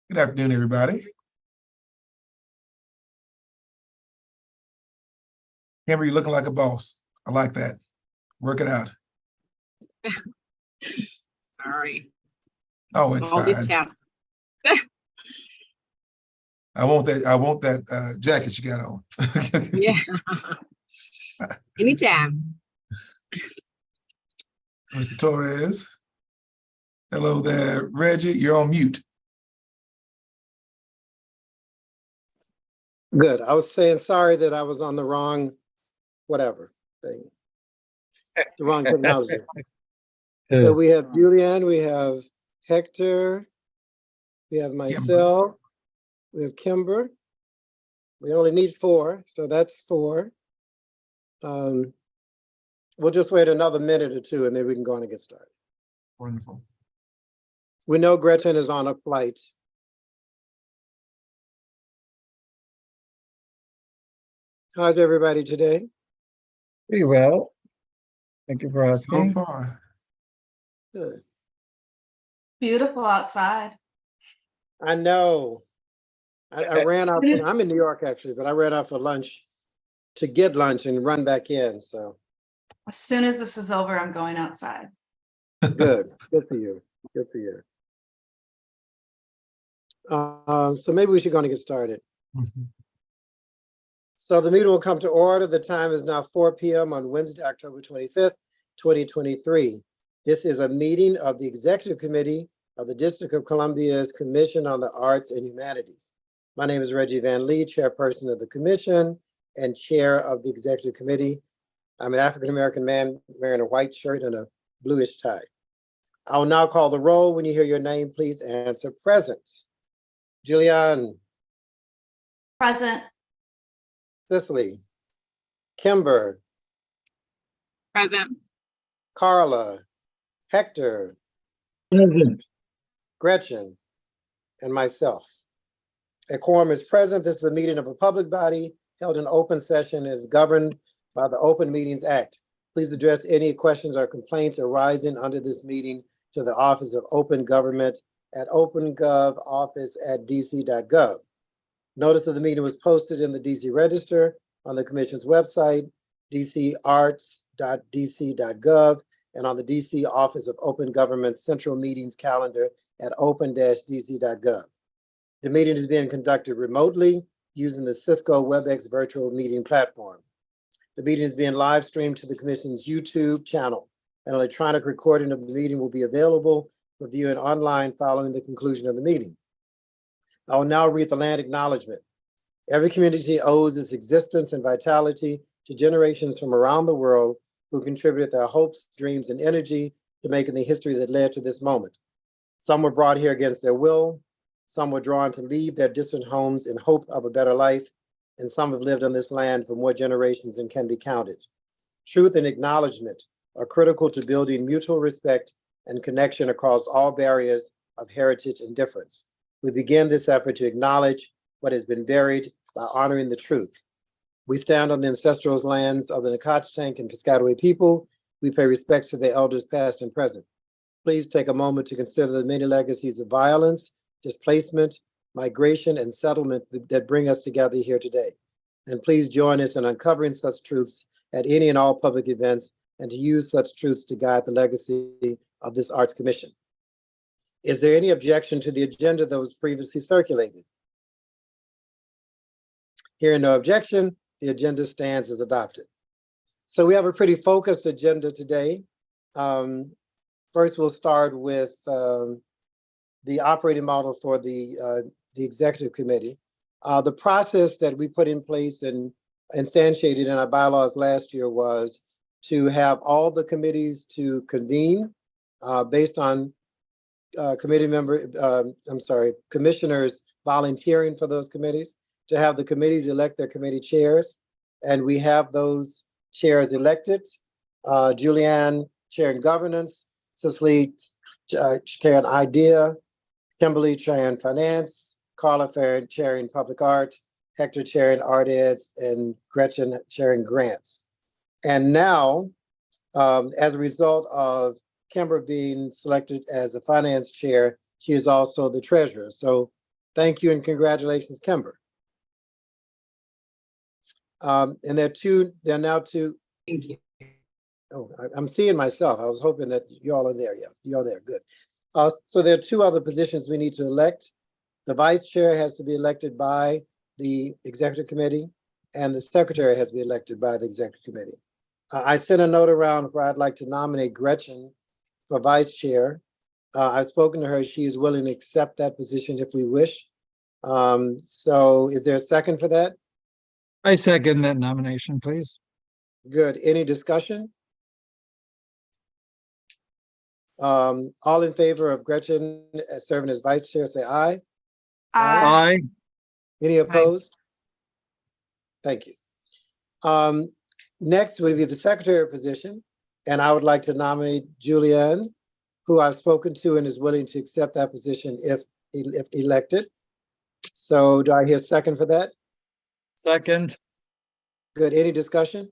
Good afternoon, everybody. Amber, you're looking like a boss. I like that. Work it out. Sorry. Oh, it's fine. I want that jacket you got on. Yeah. Anytime. Mr. Torres. Hello there. Reggie, you're on mute. Good. I was saying sorry that I was on the wrong whatever thing. The wrong technology. So we have Julianne, we have Hector, we have myself, we have Kimber. We only need 4, so that's 4. We'll just wait another minute or 2 and then we can go on and get started. Wonderful. We know Gretchen is on a flight. How's everybody today? Pretty well. Thank you for asking. So far. Good. Beautiful outside. I know. I ran out. I'm in New York actually, but I ran out for lunch to get lunch and run back in. So As soon as this is over, I'm going outside. good. Good for you. Good for you. So maybe we should go and get started. So the meeting will come to order. The time is now 4 p.m. on Wednesday, October 25th, 2023. This is a meeting of the Executive Committee of the District of Columbia's Commission on the Arts and Humanities. My name is Reggie Van Lee, Chairperson of the Commission and Chair of the Executive Committee. I'm an African-American man wearing a white shirt and a bluish tie. I will now call the roll. When you hear your name, please answer present. Julianne. Present. Cicely. Kimber. Present. Carla. Hector. Present. Gretchen. And myself. A quorum is present. This is a meeting of a public body held in open session as governed by the Open Meetings Act. Please address any questions or complaints arising under this meeting to the Office of Open Government at opengovoffice@dc.gov. Notice of the meeting was posted in the DC Register on the Commission's website, dcarts.dc.gov, and on the DC Office of Open Government Central Meetings calendar at open-dc.gov. The meeting is being conducted remotely using the Cisco WebEx virtual meeting platform. The meeting is being live streamed to the Commission's YouTube channel. An electronic recording of the meeting will be available for viewing online following the conclusion of the meeting. I will now read the land acknowledgement. Every community owes its existence and vitality to generations from around the world who contributed their hopes, dreams, and energy to making the history that led to this moment. Some were brought here against their will. Some were drawn to leave their distant homes in hope of a better life, and some have lived on this land for more generations than can be counted. Truth and acknowledgement are critical to building mutual respect and connection across all barriers of heritage and difference. We begin this effort to acknowledge what has been buried by honoring the truth. We stand on the ancestral lands of the Nacotchtank and Piscataway people. We pay respects to their elders past and present. Please take a moment to consider the many legacies of violence, displacement, migration, and settlement that bring us together here today. And please join us in uncovering such truths at any and all public events and to use such truths to guide the legacy of this Arts Commission. Is there any objection to the agenda that was previously circulated? Hearing no objection, the agenda stands as adopted. So we have a pretty focused agenda today. First, we'll start with the operating model for the Executive Committee. The process that we put in place and instantiated in our bylaws last year was to have all the committees to convene based on commissioners volunteering for those committees, to have the committees elect their committee chairs. And we have those chairs elected. Julianne chairing governance, Cicely chairing idea, Kimberly chairing finance, Carla chairing public art, Hector chairing art eds, and Gretchen chairing grants. And now, as a result of Kimber being selected as the finance chair, she is also the treasurer. So Thank you and congratulations, Kimber. And there are now two. Thank you. Oh, I'm seeing myself. I was hoping that you all are there. Yeah, you're there. Good. So there are two other positions we need to elect. The vice chair has to be elected by the executive committee, and the secretary has to be elected by the executive committee. I sent a note around where I'd like to nominate Gretchen for vice chair. I've spoken to her. She is willing to accept that position if we wish. So is there a second for that? I second that nomination, please. Good. Any discussion? All in favor of Gretchen serving as vice chair, say aye. Aye. Any opposed? Thank you. Next would be the secretary position, and I would like to nominate Julianne, who I've spoken to and is willing to accept that position if elected. So do I hear a second for that? Second. Good. Any discussion?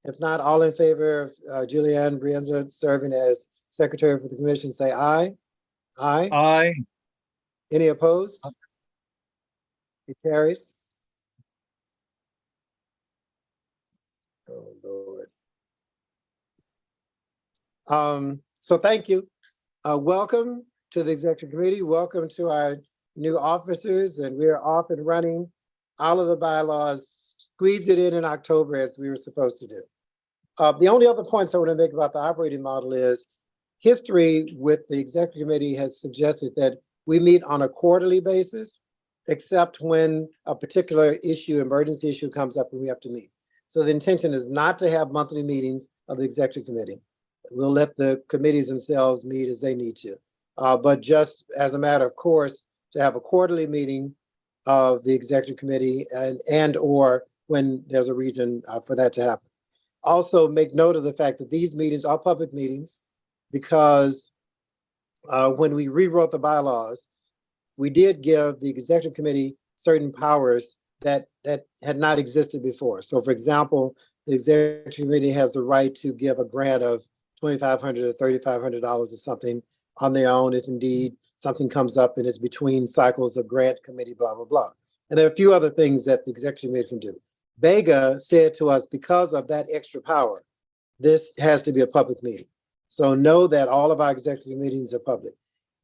If not, all in favor of Julianne Brienza serving as secretary for the commission, say aye. Aye. Aye. Any opposed? It carries. Oh, Lord. So thank you. Welcome to the executive committee. Welcome to our new officers, and we're off and running. All of the bylaws, squeezed it in October as we were supposed to do. The only other points I want to make about the operating model is history with the executive committee has suggested that we meet on a quarterly basis, except when a particular issue, emergency issue comes up and we have to meet. So the intention is not to have monthly meetings of the executive committee. We'll let the committees themselves meet as they need to. But just as a matter of course, to have a quarterly meeting of the executive committee and or when there's a reason for that to happen. Also make note of the fact that these meetings are public meetings because when we rewrote the bylaws, we did give the executive committee certain powers that had not existed before. So for example, the executive committee has the right to give a grant of $2,500 or $3,500 or something on their own if indeed something comes up and is between cycles of grant committee, blah, blah, blah. And there are a few other things that the executive committee can do. Vega said to us, because of that extra power, this has to be a public meeting. So know that all of our executive meetings are public.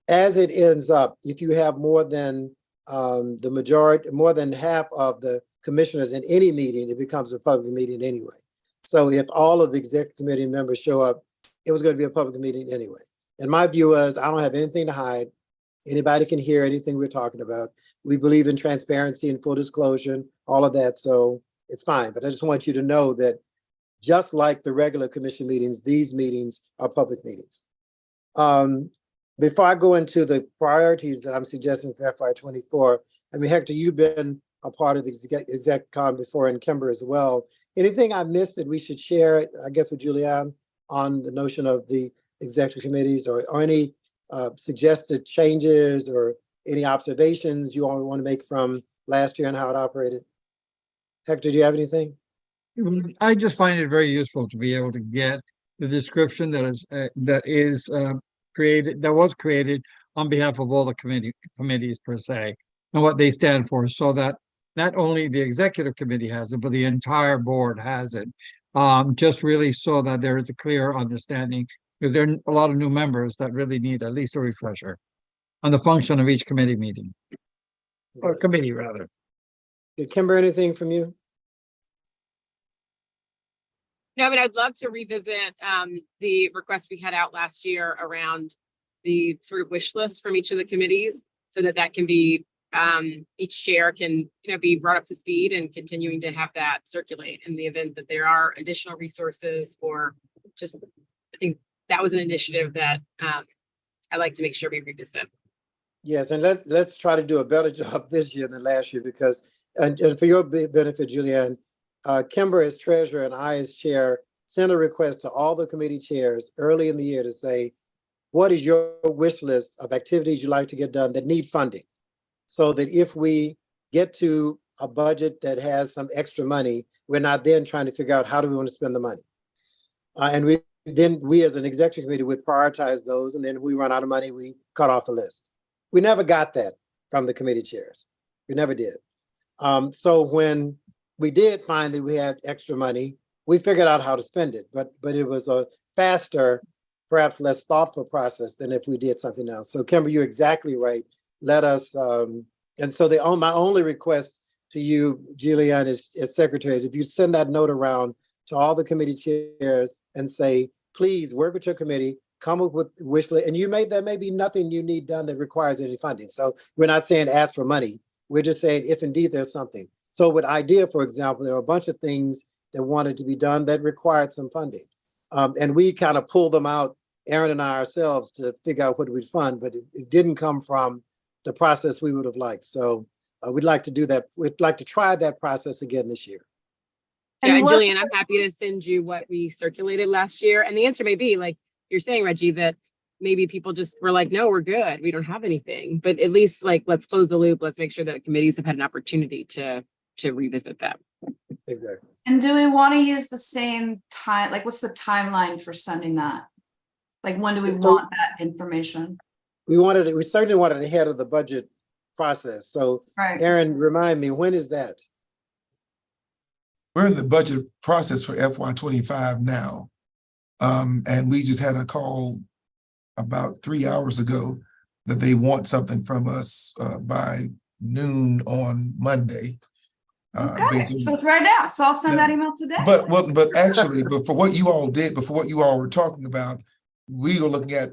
As it ends up, if you have more than the majority, more than half of the commissioners in any meeting, it becomes a public meeting anyway. So if all of the executive committee members show up, it was going to be a public meeting anyway. And my view is I don't have anything to hide. Anybody can hear anything we're talking about. We believe in transparency and full disclosure, all of that. So it's fine. But I just want you to know that just like the regular commission meetings, these meetings are public meetings. Before I go into the priorities that I'm suggesting for FY24, I mean, Hector, you've been a part of the exec before, and Kimber as well. Anything I missed that we should share, I guess, with Julianne on the notion of the executive committees or any suggested changes or any observations you all want to make from last year and how it operated? Hector, do you have anything? I just find it very useful to be able to get the description that was created on behalf of all the committees per se, and what they stand for, so that not only the executive committee has it, but the entire board has it. Just really so that there is a clear understanding, because there are a lot of new members that really need at least a refresher on the function of each committee meeting, or committee rather. Did Kimber, anything from you? No, I mean, I'd love to revisit the request we had out last year around the sort of wish list from each of the committees, so that can be each chair can be brought up to speed and continuing to have that circulate in the event that there are additional resources, or just, I think that was an initiative that I'd like to make sure we revisit. Yes, and let's try to do a better job this year than last year, because, and for your benefit, Julianne, Kimber as treasurer and I as chair sent a request to all the committee chairs early in the year to say, what is your wish list of activities you'd like to get done that need funding? So that if we get to a budget that has some extra money, we're not then trying to figure out how do we want to spend the money. And we as an executive committee would prioritize those, and then if we run out of money, we cut off the list. We never got that from the committee chairs. We never did. So when we did find that we had extra money, we figured out how to spend it, but it was a faster, perhaps less thoughtful process than if we did something else. So Kimber, you're exactly right. Let us, and so my only request to you, Julianne, as secretary, is if you send that note around to all the committee chairs and say, please work with your committee, come up with wish list, and there may be nothing you need done that requires any funding. So we're not saying ask for money. We're just saying if indeed there's something. So with IDEA, for example, there were a bunch of things that wanted to be done that required some funding. And we kind of pulled them out, Aaron and I ourselves, to figure out what we'd fund, but it didn't come from the process we would have liked. So we'd like to do that. We'd like to try that process again this year. Yeah, and what's- Jillian, I'm happy to send you what we circulated last year. And the answer may be like you're saying, Reggie, that maybe people just were like, no, we're good. We don't have anything. But at least like, let's close the loop. Let's make sure that committees have had an opportunity to revisit that. Exactly. And do we want to use the same time? Like, what's the timeline for sending that? Like, when do we want that information? We certainly wanted it ahead of the budget process. So Right. Aaron, remind me, when is that? We're in the budget process for FY25 now. And we just had a call about 3 hours ago that they want something from us by noon on Monday. Okay, so it's right now. So I'll send that email today. But actually, but for what you all did, but for what you all were talking about, we were looking at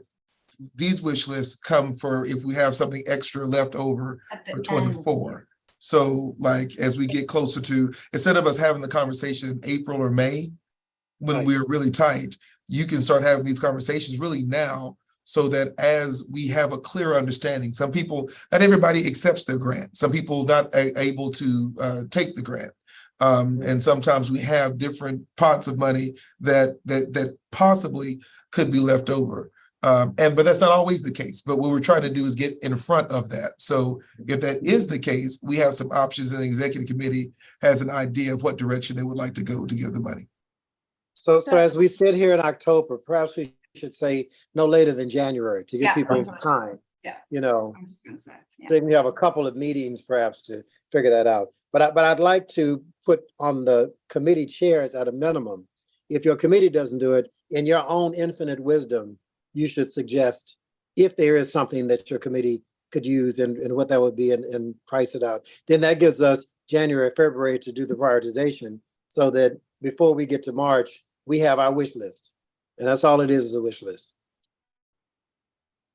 these wish lists come for if we have something extra left over At the for end. 24. So like as we get closer to, instead of us having the conversation in April or May, when Right. we're really tight, you can start having these conversations really now, so that as we have a clear understanding, some people, not everybody accepts their grant. Some people not able to take the grant. And sometimes we have different pots of money that possibly could be left over. But that's not always the case. But what we're trying to do is get in front of that. So if that is the case, we have some options, and the executive committee has an idea of what direction they would like to go to give the money. So as we sit here in October, perhaps we should say no later than January to give Yeah, people that's what I was time. Yeah. You know, I'm just gonna say. Yeah. they can have a couple of meetings perhaps to figure that out. But I'd like to put on the committee chairs at a minimum. If your committee doesn't do it, in your own infinite wisdom, you should suggest if there is something that your committee could use and what that would be and price it out. Then that gives us January, February to do the prioritization so that before we get to March, we have our wish list. And that's all it is a wish list.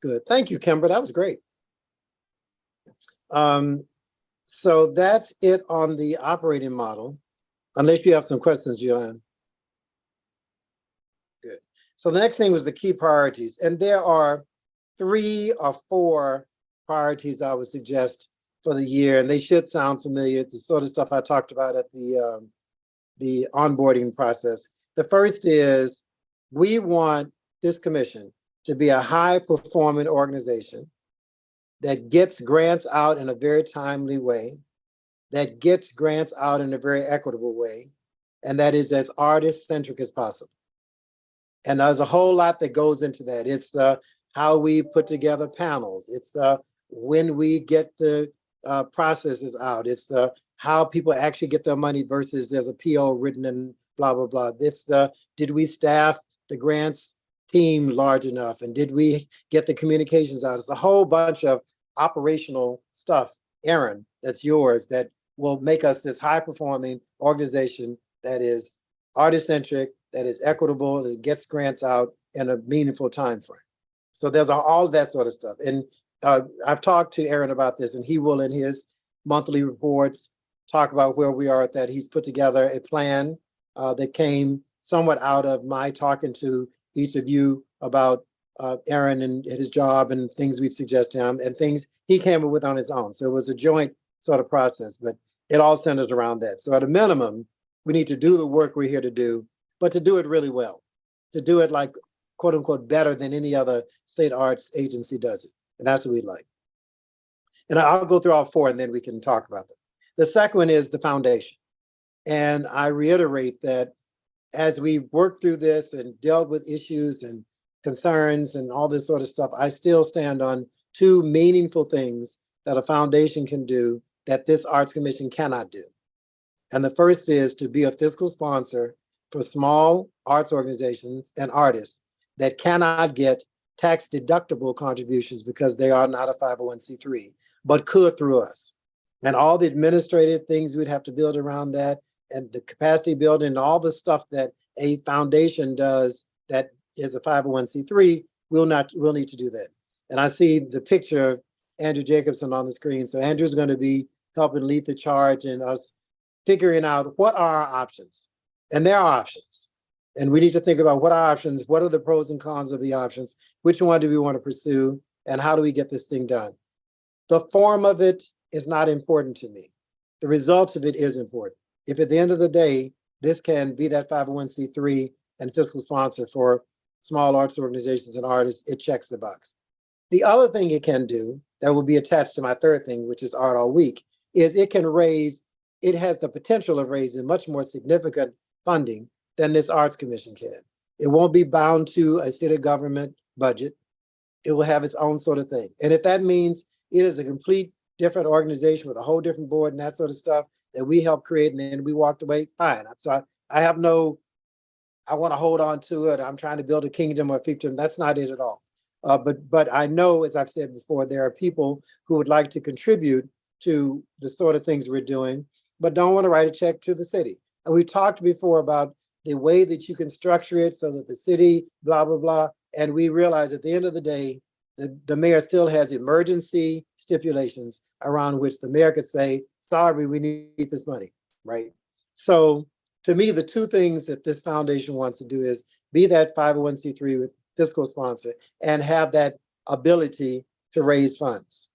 Good. Thank you, Kimber. That was great. So that's it on the operating model, unless you have some questions, Julianne. Good. So the next thing was the key priorities. And there are 3 or 4 priorities I would suggest for the year, and they should sound familiar. The sort of stuff I talked about at the onboarding process. The first is we want this commission to be a high-performing organization that gets grants out in a very timely way, that gets grants out in a very equitable way, and that is as artist-centric as possible. And there's a whole lot that goes into that. It's the how we put together panels. It's the when we get the processes out. It's the how people actually get their money versus there's a PO written and blah, blah, blah. It's the did we staff the grants team large enough? And did we get the communications out? It's a whole bunch of operational stuff, Aaron, that's yours, that will make us this high-performing organization that is artist-centric, that is equitable, that gets grants out in a meaningful time frame. So there's all of that sort of stuff. And I've talked to Aaron about this, and he will, in his monthly reports, talk about where we are at that. He's put together a plan that came somewhat out of my talking to each of you about Aaron and his job and things we suggest to him and things he came up with on his own. So it was a joint sort of process, but it all centers around that. So at a minimum, we need to do the work we're here to do, but to do it really well, to do it like, quote unquote, better than any other state arts agency does it. And that's what we'd like. And I'll go through all 4 and then we can talk about them. The second one is the foundation. And I reiterate that as we work through this and dealt with issues and concerns and all this sort of stuff, I still stand on two meaningful things that a foundation can do that this Arts Commission cannot do. And the first is to be a fiscal sponsor for small arts organizations and artists that cannot get tax deductible contributions because they are not a 501c3, but could through us. And all the administrative things we'd have to build around that, and the capacity building and all the stuff that a foundation does that is a 501c3, we'll need to do that. And I see the picture of Andrew Jacobson on the screen. So Andrew's going to be helping lead the charge in us figuring out what are our options. And there are options. And we need to think about what are our options, what are the pros and cons of the options, which one do we want to pursue, and how do we get this thing done? The form of it is not important to me. The result of it is important. If at the end of the day, this can be that 501c3 and fiscal sponsor for small arts organizations and artists, it checks the box. The other thing it can do that will be attached to my third thing, which is Art All Week, is it has the potential of raising much more significant funding than this Arts Commission can. It won't be bound to a city government budget. It will have its own sort of thing. And if that means it is a complete different organization with a whole different board and that sort of stuff that we helped create and then we walked away, fine. So I want to hold on to it. I'm trying to build a kingdom or a fiefdom. That's not it at all. But I know, as I've said before, there are people who would like to contribute to the sort of things we're doing, but don't want to write a check to the city. And we talked before about the way that you can structure it so that the city, blah, blah, blah. And we realize at the end of the day, the mayor still has emergency stipulations around which the mayor could say, sorry, we need this money, right? So to me, the two things that this foundation wants to do is be that 501c3 with fiscal sponsor and have that ability to raise funds.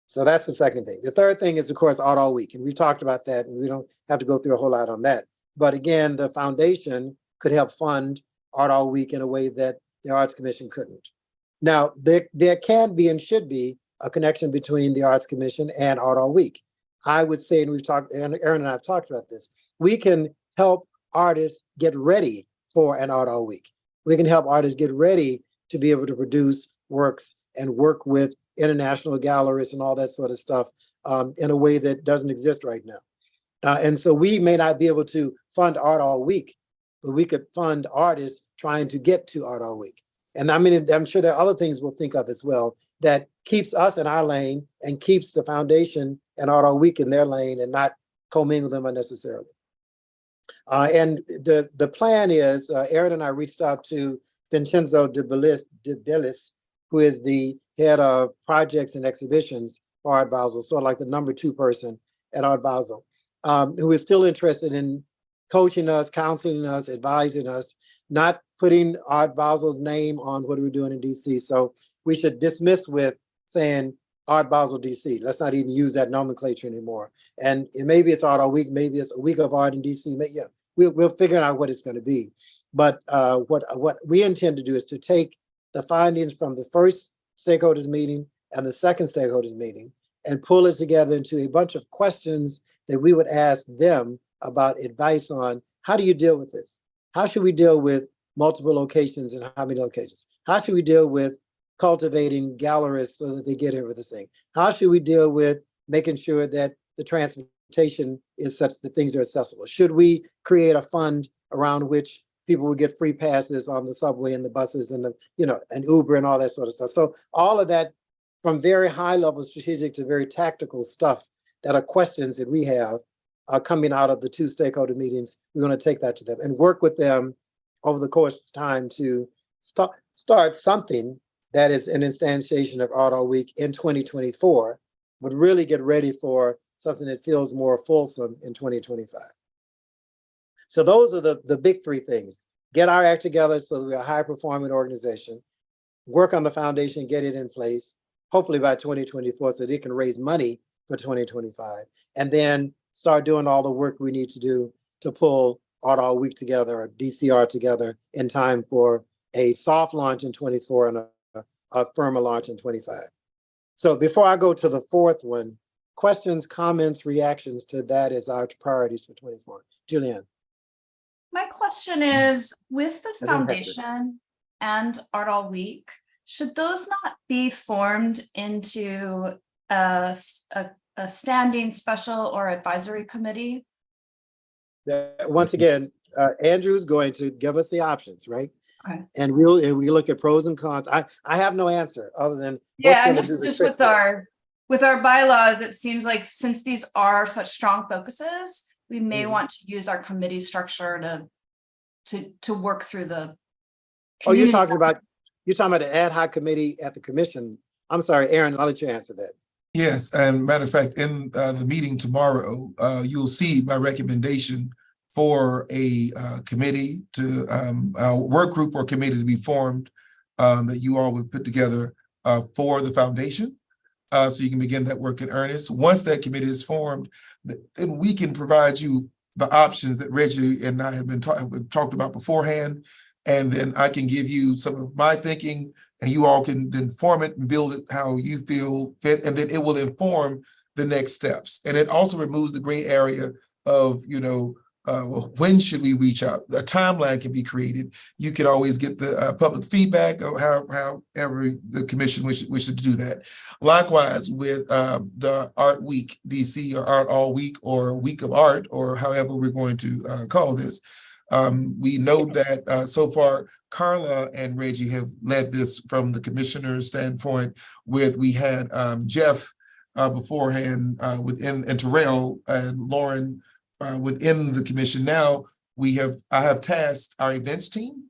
So that's the second thing. The third thing is, of course, Art All Week. And we've talked about that, and we don't have to go through a whole lot on that. But again, the foundation could help fund Art All Week in a way that the Arts Commission couldn't. Now, there can be and should be a connection between the Arts Commission and Art All Week. I would say, and we've talked, Aaron and I have talked about this, we can help artists get ready for an Art All Week. We can help artists get ready to be able to produce works and work with international gallerists and all that sort of stuff in a way that doesn't exist right now. And so we may not be able to fund Art All Week, but we could fund artists trying to get to Art All Week. And I mean, I'm sure there are other things we'll think of as well that keeps us in our lane and keeps the foundation and Art All Week in their lane and not commingle them unnecessarily. And the plan is, Aaron and I reached out to Vincenzo de Bellis, who is the head of projects and exhibitions for Art Basel, sort of like the number 2 person at Art Basel, who is still interested in coaching us, counseling us, advising us, not putting Art Basel's name on what we're doing in DC. So we should dismiss with saying Art Basel DC. Let's not even use that nomenclature anymore. And maybe it's Art All Week, maybe it's a week of art in DC. Maybe, yeah, we'll figure out what it's going to be. But what we intend to do is to take the findings from the first stakeholders meeting and the second stakeholders meeting and pull it together into a bunch of questions that we would ask them about advice on how do you deal with this? How should we deal with multiple locations and how many locations? How should we deal with cultivating gallerists so that they get in with this thing? How should we deal with making sure that the transportation is such that things are accessible? Should we create a fund around which people would get free passes on the subway and the buses and the, and Uber and all that sort of stuff? So all of that, from very high level strategic to very tactical stuff that are questions that we have coming out of the 2 stakeholder meetings, we're going to take that to them and work with them over the course of time to start something that is an instantiation of Art All Week in 2024, but really get ready for something that feels more fulsome in 2025. So those are the big 3 things. Get our act together so that we're a high-performing organization, work on the foundation, get it in place, hopefully by 2024 so that it can raise money for 2025, and then start doing all the work we need to do to pull Art All Week together or DCR together in time for a soft launch in 24 and a firmer launch in 25. So before I go to the 4th one, questions, comments, reactions to that as our priorities for 24. Julianne. My question is, with the foundation and Art All Week, should those not be formed into a standing special or advisory committee? Once again, Andrew's going to give us the options, right? Okay. And we look at pros and cons. I have no answer other than what's Yeah, going to just do the just trick here. with our bylaws, it seems like since these are such strong focuses, we may Mhm. want to use our committee structure to work through the. Oh, you're community. talking about the ad hoc committee at the commission. I'm sorry, Aaron, I'll let you answer that. Yes, and matter of fact, in the meeting tomorrow, you'll see my recommendation for a committee to a work group or committee to be formed that you all would put together for the foundation. So you can begin that work in earnest. Once that committee is formed, then we can provide you the options that Reggie and I have been talked about beforehand. And then I can give you some of my thinking, and you all can then form it and build it how you feel fit. And then it will inform the next steps. And it also removes the gray area of, well, when should we reach out? A timeline can be created. You can always get the public feedback or however the commission wishes to do that. Likewise with the Art Week DC or Art All Week or Week of Art or however we're going to call this. We know that so far Carla and Reggie have led this from the commissioner's standpoint. We had Jeff beforehand and Terrell and Lauren within the commission. Now I have tasked our events team,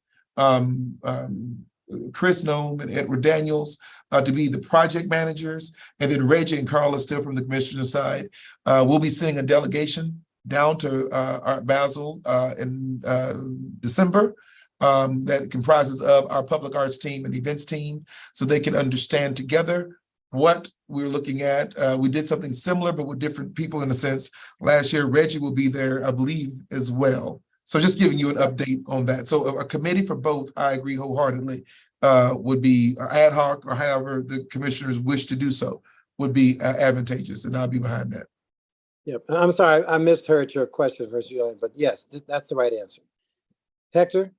Chris Nome and Edward Daniels, to be the project managers, and then Reggie and Carla still from the commissioner side. We'll be sending a delegation down to Art Basel in December that comprises of our public arts team and events team, so they can understand together what we're looking at. We did something similar, but with different people in a sense. Last year, Reggie will be there, I believe, as well. So just giving you an update on that. So a committee for both, I agree wholeheartedly, would be ad hoc or however the commissioners wish to do so would be advantageous, and I'll be behind that. Yep. I'm sorry, I misheard your question, but yes, that's the right answer. Hector?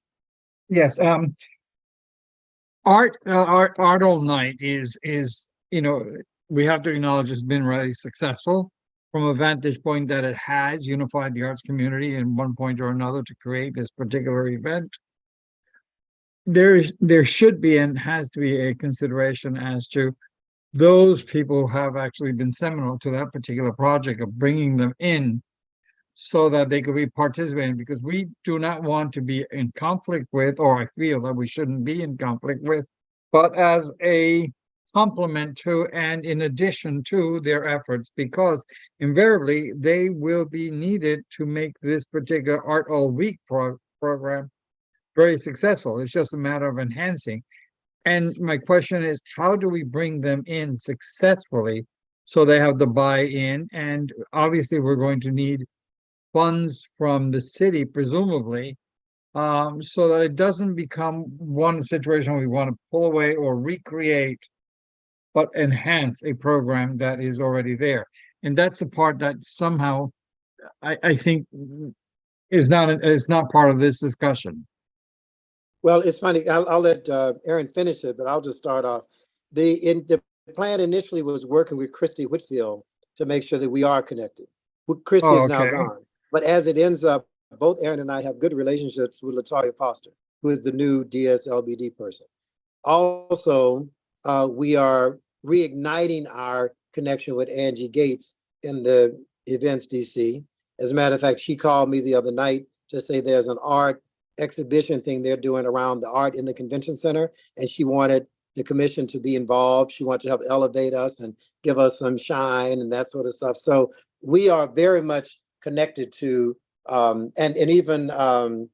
Yes, art all night is we have to acknowledge it's been really successful from a vantage point that it has unified the arts community in one point or another to create this particular event. There should be and has to be a consideration as to those people who have actually been seminal to that particular project of bringing them in so that they could be participating, because we do not want to be in conflict with, or I feel that we shouldn't be in conflict with, but as a complement to and in addition to their efforts, because invariably they will be needed to make this particular Art All Week program very successful. It's just a matter of enhancing. And my question is, how do we bring them in successfully so they have the buy-in? And obviously we're going to need funds from the city, presumably, so that it doesn't become one situation we want to pull away or recreate, but enhance a program that is already there. And that's the part that somehow I think is not part of this discussion. Well, it's funny. I'll let Aaron finish it, but I'll just start off. The plan initially was working with Christy Whitfield to make sure that we are connected. Christy is now gone. But as it ends up, both Aaron and I have good relationships with LaToya Foster, who is the new DSLBD person. Also, we are reigniting our connection with Angie Gates in the events DC. As a matter of fact, she called me the other night to say there's an art exhibition thing they're doing around the art in the convention center, and she wanted the commission to be involved. She wanted to help elevate us and give us some shine and that sort of stuff. So we are very much connected to, and even the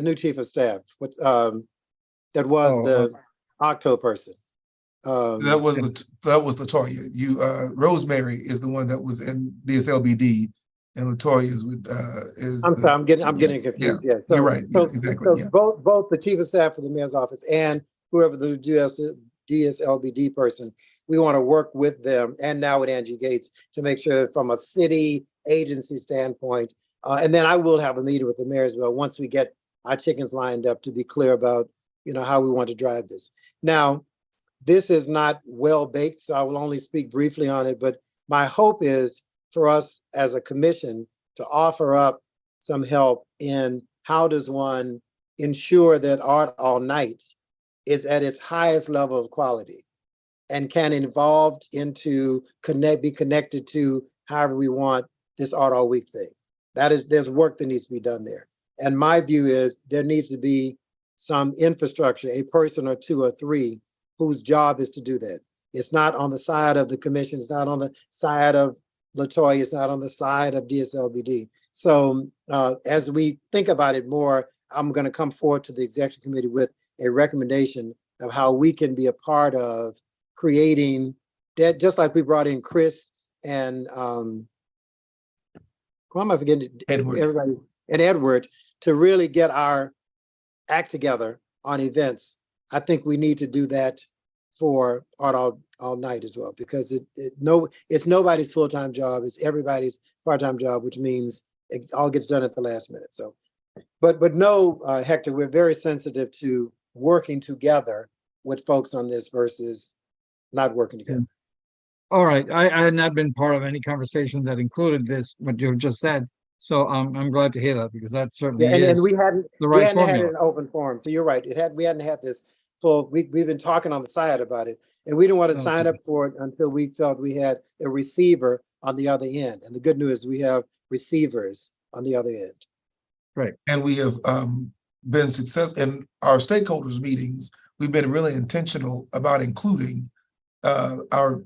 new chief of staff, that was the Octo person. That was LaToya. Rosemary is the one that was in DSLBD, and LaToya is. I'm sorry, I'm getting confused. Yeah, so, you're right. Exactly. So both the chief of staff for the mayor's office and whoever the DSLBD person, we want to work with them, and now with Angie Gates, to make sure from a city agency standpoint, and then I will have a meeting with the mayor as well once we get our chickens lined up, to be clear about how we want to drive this. Now, this is not well baked, so I will only speak briefly on it, but my hope is for us as a commission to offer up some help in how does one ensure that Art All Night is at its highest level of quality and can evolve into be connected to however we want this Art All Week thing. There's work that needs to be done there. And my view is there needs to be some infrastructure, a person or two or three whose job is to do that. It's not on the side of the commission, it's not on the side of Latoya, it's not on the side of DSLBD. So as we think about it more, I'm going to come forward to the executive committee with a recommendation of how we can be a part of creating that, just like we brought in Chris and who am I forgetting? Edward. Everybody and Edward to really get our act together on events. I think we need to do that for Art All Night as well, because it's nobody's full-time job, it's everybody's part-time job, which means it all gets done at the last minute. So, but no, Hector, we're very sensitive to working together with folks on this versus not working together. All right, I had not been part of any conversation that included this, what you just said. So I'm glad to hear that, because that certainly And is we hadn't the right had it formula. in open forum. So you're right. We hadn't had this full. We've been talking on the side about it, and we didn't want to sign up for it until we felt we had a receiver on the other end. And the good news is we have receivers on the other end. Right. And we have been successful in our stakeholders meetings. We've been really intentional about including our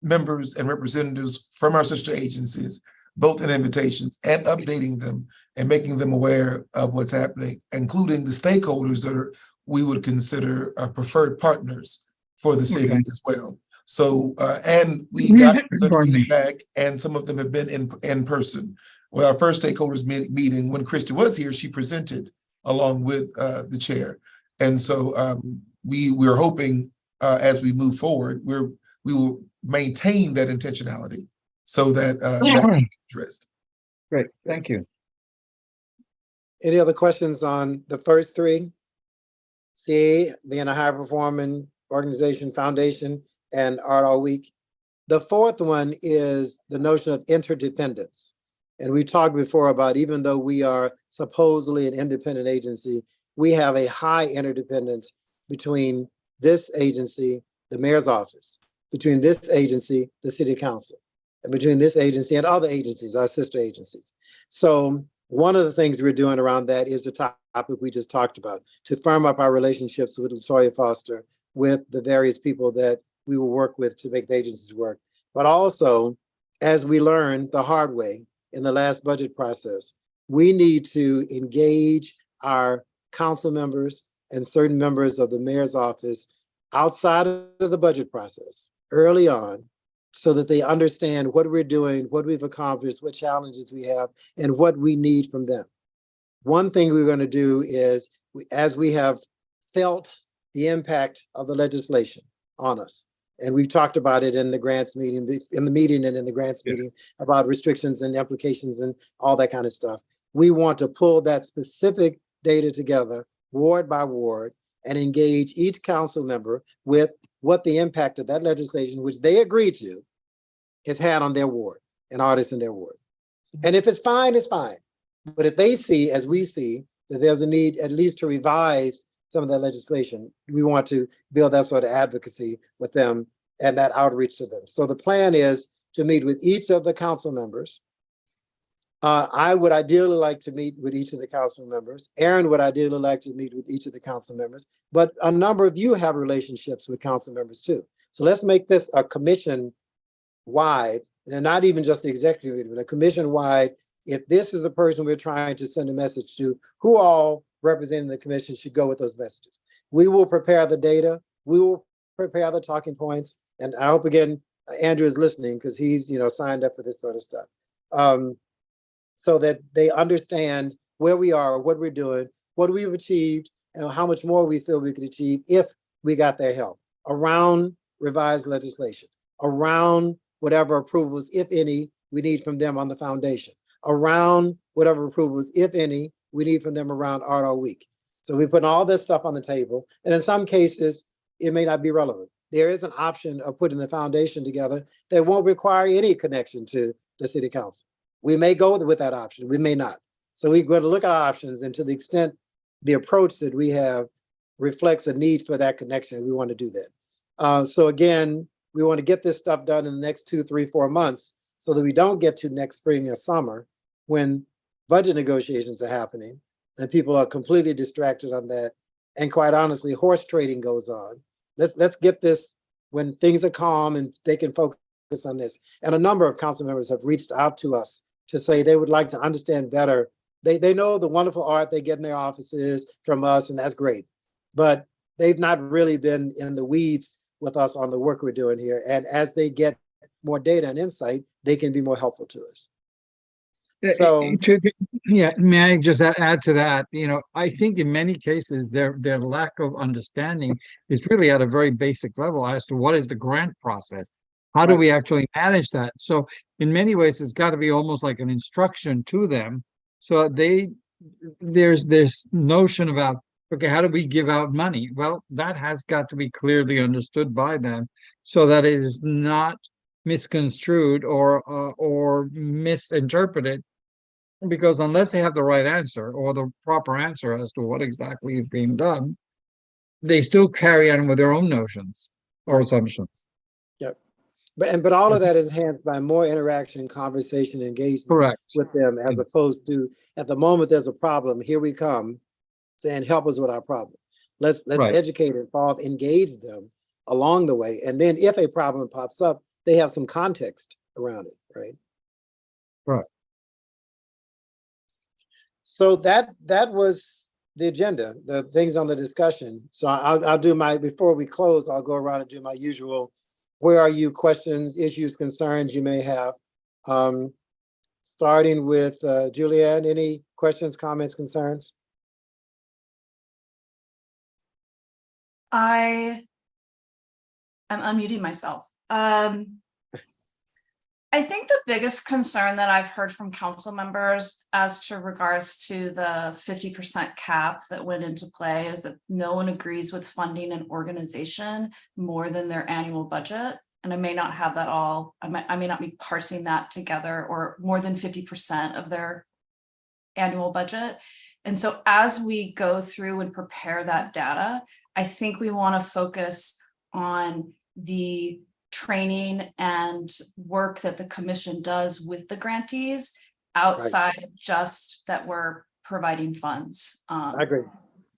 members and representatives from our sister agencies, both in invitations and updating them and making them aware of what's happening, including the stakeholders that we would consider preferred partners for the city as well. So, and we got good feedback, and some of them have been in person. Well, our first stakeholders meeting, when Christy was here, she presented along with the chair. And so we're hoping as we move forward, we will maintain that intentionality so that that addressed. Great, thank you. Any other questions on the first three? CAH being a high performing organization, foundation, and Art All Week. The fourth one is the notion of interdependence. And we talked before about, even though we are supposedly an independent agency, we have a high interdependence between this agency, the mayor's office, between this agency, the city council, and between this agency and other agencies, our sister agencies. So one of the things we're doing around that is the topic we just talked about, to firm up our relationships with Latoya Foster, with the various people that we will work with to make the agencies work. But also, as we learned the hard way in the last budget process, we need to engage our council members and certain members of the mayor's office outside of the budget process early on, so that they understand what we're doing, what we've accomplished, what challenges we have, and what we need from them. One thing we're going to do is, as we have felt the impact of the legislation on us, and we've talked about it in the grants meeting, in the meeting and in the grants meeting about restrictions and implications and all that kind of stuff. We want to pull that specific data together, ward by ward, and engage each council member with what the impact of that legislation, which they agreed to, has had on their ward and artists in their ward. And if it's fine, it's fine. But if they see, as we see, that there's a need at least to revise some of that legislation, we want to build that sort of advocacy with them and that outreach to them. So the plan is to meet with each of the council members. I would ideally like to meet with each of the council members. Aaron would ideally like to meet with each of the council members, but a number of you have relationships with council members too. So let's make this a commission-wide, and not even just the executive, but a commission-wide. If this is the person we're trying to send a message to, who all representing the commission should go with those messages? We will prepare the data. We will prepare the talking points. And I hope, again, Andrew is listening, because he's signed up for this sort of stuff. So that they understand where we are, what we're doing, what we've achieved, and how much more we feel we could achieve if we got their help around revised legislation, around whatever approvals, if any, we need from them on the foundation, around whatever approvals, if any, we need from them around Art All Week. So we put all this stuff on the table, and in some cases, it may not be relevant. There is an option of putting the foundation together that won't require any connection to the city council. We may go with that option, we may not. So we're going to look at our options, and to the extent the approach that we have reflects a need for that connection, we want to do that. So again, we want to get this stuff done in the next 2, 3, 4 months so that we don't get to next spring or summer when budget negotiations are happening and people are completely distracted on that. And quite honestly, horse trading goes on. Let's get this when things are calm and they can focus on this. And a number of council members have reached out to us to say they would like to understand better. They know the wonderful art they get in their offices from us, and that's great. But they've not really been in the weeds with us on the work we're doing here. And as they get more data and insight, they can be more helpful to us. So yeah, may I just add to that? You know, I think in many cases their lack of understanding is really at a very basic level as to what is the grant process. How do Right. we actually manage that? So in many ways, it's got to be almost like an instruction to them. So there's this notion about, okay, how do we give out money? Well, that has got to be clearly understood by them so that it is not misconstrued or misinterpreted. Because unless they have the right answer or the proper answer as to what exactly is being done, they still carry on with their own notions or assumptions. Yep. But all of that is enhanced by more interaction, conversation, engagement Correct. with them, as Yes. opposed to at the moment there's a problem, here we come saying, help us with our problem. Let's Right. educate, involve, engage them along the way. And then if a problem pops up, they have some context around it, right? Right. So that was the agenda, the things on the discussion. So I'll do my, before we close, I'll go around and do my usual, where are you, questions, issues, concerns you may have. Starting with Julianne, any questions, comments, concerns? I'm unmuting myself. I think the biggest concern that I've heard from council members as to regards to the 50% cap that went into play is that no one agrees with funding an organization more than their annual budget. And I may not have that all, I may not be parsing that together, or more than 50% of their annual budget. And so as we go through and prepare that data, I think we want to focus on the training and work that the commission does with the grantees outside of just that we're providing funds. I agree.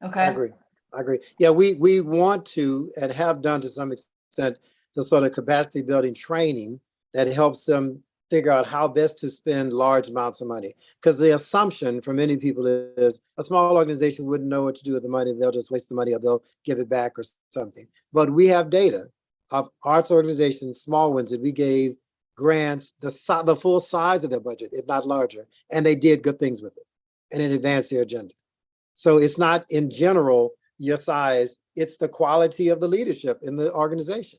Okay. I agree. Yeah, we want to and have done to some extent the sort of capacity building training that helps them figure out how best to spend large amounts of money. Because the assumption for many people is a small organization wouldn't know what to do with the money. They'll just waste the money or they'll give it back or something. But we have data of arts organizations, small ones, that we gave grants the full size of their budget, if not larger, and they did good things with it and it advanced their agenda. So it's not in general your size, it's the quality of the leadership in the organization.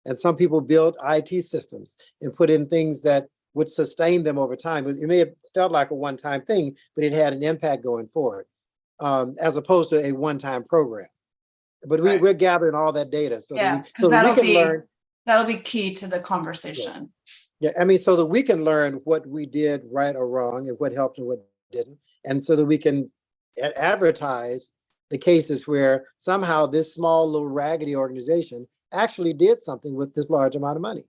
And some people build IT systems and put in things that would sustain them over time. But it may have felt like a one-time thing, but it had an impact going forward, as opposed to a one-time program. But we're gathering all that data so that we can learn. That'll be key to the conversation. Yeah, I mean, so that we can learn what we did right or wrong and what helped and what didn't. And so that we can advertise the cases where somehow this small little raggedy organization actually did something with this large amount of money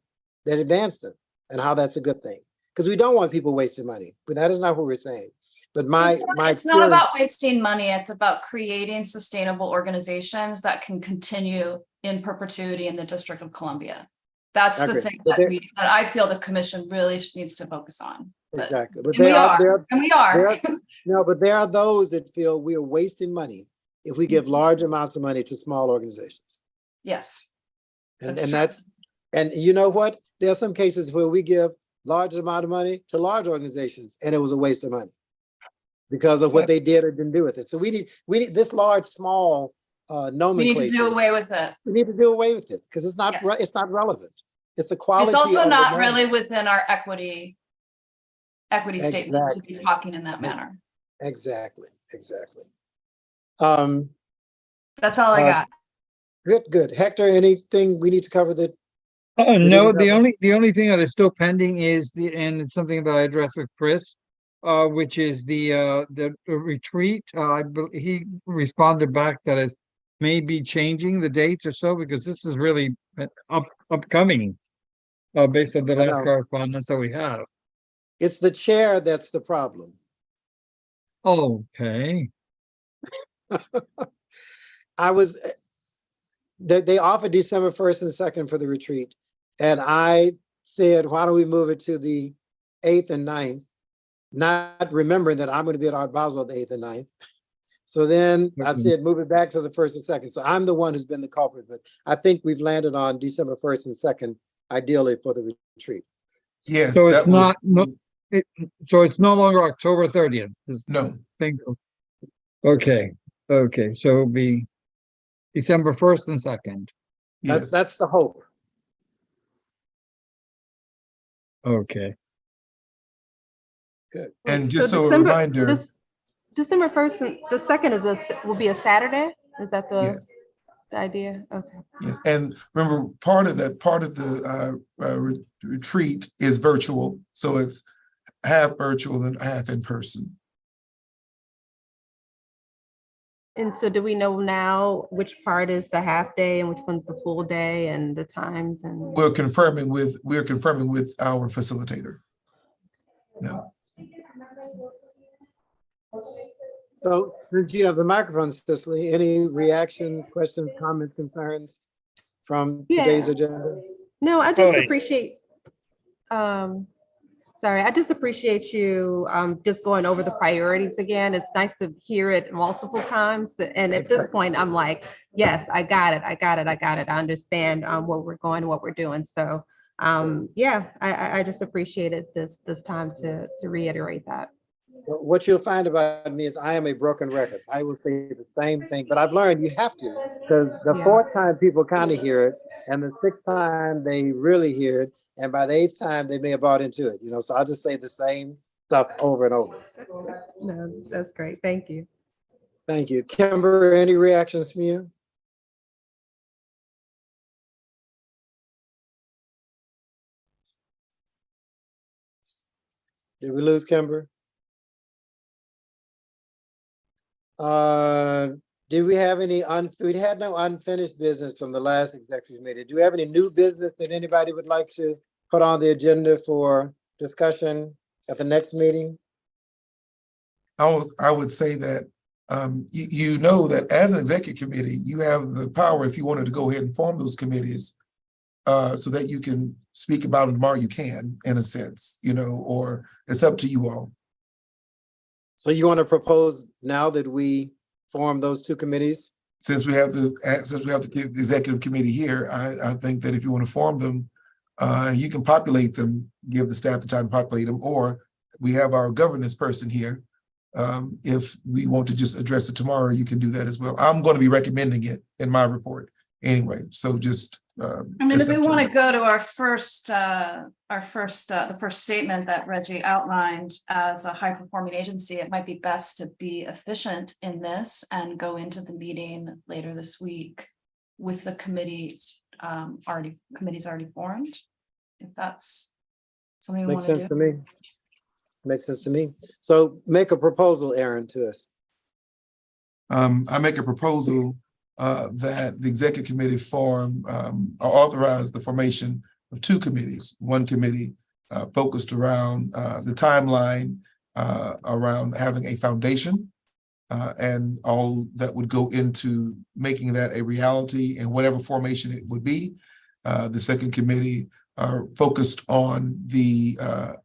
that advanced it, and how that's a good thing. Because we don't want people wasting money, but that is not what we're saying. But it's not about wasting money. It's about creating sustainable organizations that can continue in perpetuity in the District of Columbia. That's the thing that I feel the commission really needs to focus on. Exactly. But we are. No, but there are those that feel we are wasting money if we give large amounts of money to small organizations. Yes. And you know what? There are some cases where we give large amount of money to large organizations and it was a waste of money because of what they did or didn't do with it. So we need this large, small nomenclature. We need to do away with it. We need to do away with it because it's not relevant. It's a quality. It's also not really within our equity statement to be talking in that manner. Exactly. That's all I Uh, got. Good. Hector, anything we need to cover that? No, didn't the only thing that is still pending is and it's something that I addressed with Chris, which is the retreat. He responded back that it may be changing the dates or so, because this is really upcoming, based on the I last know. correspondence that we have. It's the chair that's the problem. Okay. They offered December 1st and 2nd for the retreat. And I said, why don't we move it to the 8th and 9th? Not remembering that I'm going to be at Art Basel the 8th and 9th. So then I Okay. said, move it back to the 1st and 2nd. So I'm the one who's been the culprit, but I think we've landed on December 1st and 2nd, ideally for the retreat. Yes, So it's that was, so it's no longer October 30th. no, Okay. Okay. So it'll be December 1st and 2nd. yes. That's the hope. Okay. Good. And just so a December, reminder, December 1st and the 2nd will be a Saturday? Is that yes, the idea? Okay. yes. And remember, part of the retreat is virtual. So it's half virtual and half in person. And so do we know now which part is the half day and which one's the full day and the times and? We're confirming with our facilitator. No. So since you have the microphone, Cicely, any reactions, questions, comments, concerns from today's Yeah. agenda? No, I just Right. appreciate, I just appreciate you just going over the priorities again. It's nice to hear it multiple times. And at this point, I'm like, yes, I got it. I understand where we're going, what we're doing. So yeah, I just appreciated this time to reiterate that. What you'll find about me is I am a broken record. I will say the same thing, but I've learned you have to, because the Yeah. 4th time people kind of hear it, and the 6th time they really hear it, and by the 8th time they may have bought into it, so I'll just say the same stuff over and over. No, that's great. Thank you. Thank you. Kimber, any reactions from you? Did we lose Kimber? Do we have any we had no unfinished business from the last executive committee. Do we have any new business that anybody would like to put on the agenda for discussion at the next meeting? I would say that you know that as an executive committee, you have the power, if you wanted to go ahead and form those committees, so that you can speak about them tomorrow, you can, in a sense, or it's up to you all. So you want to propose now that we form those 2 committees? Since we have the executive committee here, I think that if you want to form them, you can populate them, give the staff the time to populate them, or we have our governance person here. If we want to just address it tomorrow, you can do that as well. I'm going to be recommending it in my report anyway. So just. If we want to go to the first statement that Reggie outlined as a high-performing agency, it might be best to be efficient in this and go into the meeting later this week with the committees already formed. If that's something we want to do. Makes sense to me. Makes sense to me. So make a proposal, Aaron, to us. I make a proposal that the executive committee authorize the formation of 2 committees. One committee focused around the timeline around having a foundation and all that would go into making that a reality in whatever formation it would be. The second committee focused on the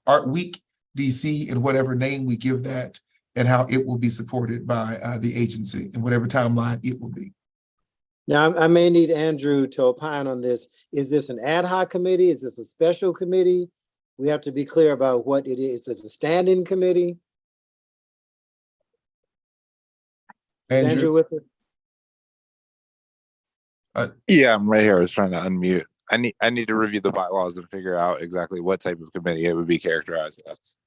Art Week DC and whatever name we give that, and how it will be supported by the agency in whatever timeline it will be. Now, I may need Andrew to opine on this. Is this an ad hoc committee? Is this a special committee? We have to be clear about what it is. Is it a standing committee? Is Andrew with us? Yeah, I'm right here. I was trying to unmute. I need to review the bylaws and figure out exactly what type of committee it would be characterized as.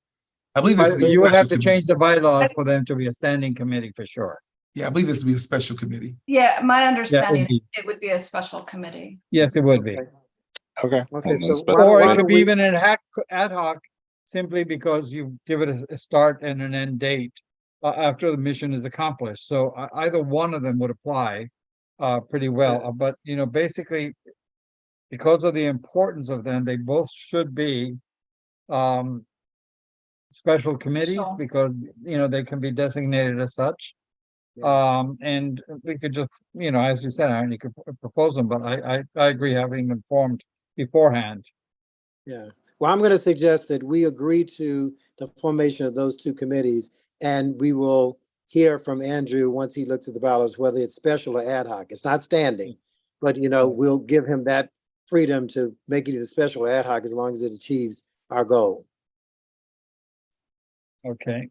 I believe this You would have to change the bylaws for them to be a standing committee for sure. Yeah, I believe this would be a special committee. Yeah, my That would understanding, be, it would be a special committee. yes, it would be. Okay. Okay, and then so special- Or why it don't could be we- even an ad hoc, simply because you give it a start and an end date after the mission is accomplished. So either one of them would apply pretty well. Yeah. But, you know, basically, because of the importance of them, they both should be special committees Special. because, you know, they can be designated as such. Yeah. And we could just, you know, as you said, Aaron, you could propose them, but I agree having them formed beforehand. Yeah, well, I'm going to suggest that we agree to the formation of those two committees, and we will hear from Andrew once he looks at the ballots, whether it's special or ad hoc. It's not standing, but you know, we'll give him that freedom to make it either special or ad hoc as long as it achieves our goal. Okay.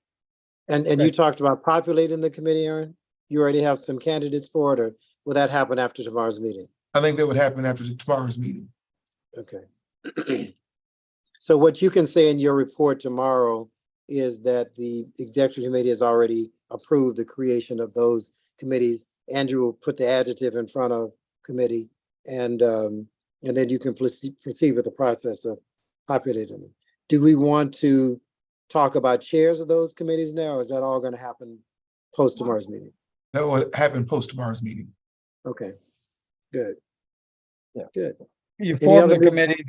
And Okay. you talked about populating the committee, Aaron? You already have some candidates for it, or will that happen after tomorrow's meeting? I think that would happen after tomorrow's meeting. Okay. So what you can say in your report tomorrow is that the executive committee has already approved the creation of those committees. Andrew will put the adjective in front of committee, and then you can proceed with the process of populating them. Do we want to talk about chairs of those committees now, or is that all going to happen post tomorrow's meeting? That would happen post tomorrow's meeting. Okay, good. Yeah. Good. You Any form other the big- committee,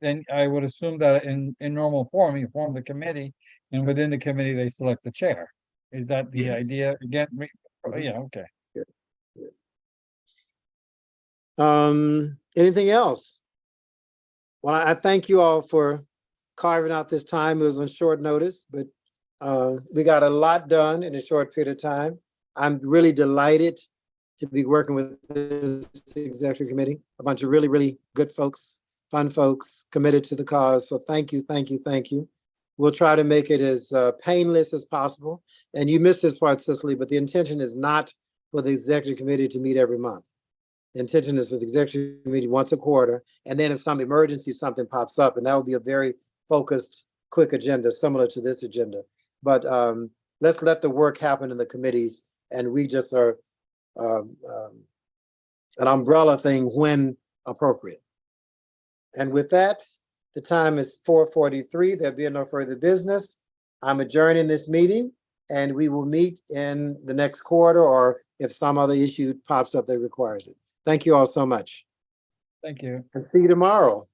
then I would assume that in normal form, you form the committee, and within the committee, they select the chair. Is that the Yes. idea again? Mhm. Yeah, okay. Anything else? Well, I thank you all for carving out this time. It was on short notice, but we got a lot done in a short period of time. I'm really delighted to be working with this executive committee, a bunch of really, really good folks, fun folks, committed to the cause. So thank you, thank you, thank you. We'll try to make it as painless as possible. And you missed this part, Cicely, but the intention is not for the executive committee to meet every month. The intention is for the executive committee once a quarter, and then if some emergency, something pops up, and that will be a very focused, quick agenda, similar to this agenda. But let's let the work happen in the committees, and we just are an umbrella thing when appropriate. And with that, the time is 4:43. There being no further business, I'm adjourning this meeting, and we will meet in the next quarter, or if some other issue pops up that requires it. Thank you all so much. Thank you. And see you tomorrow.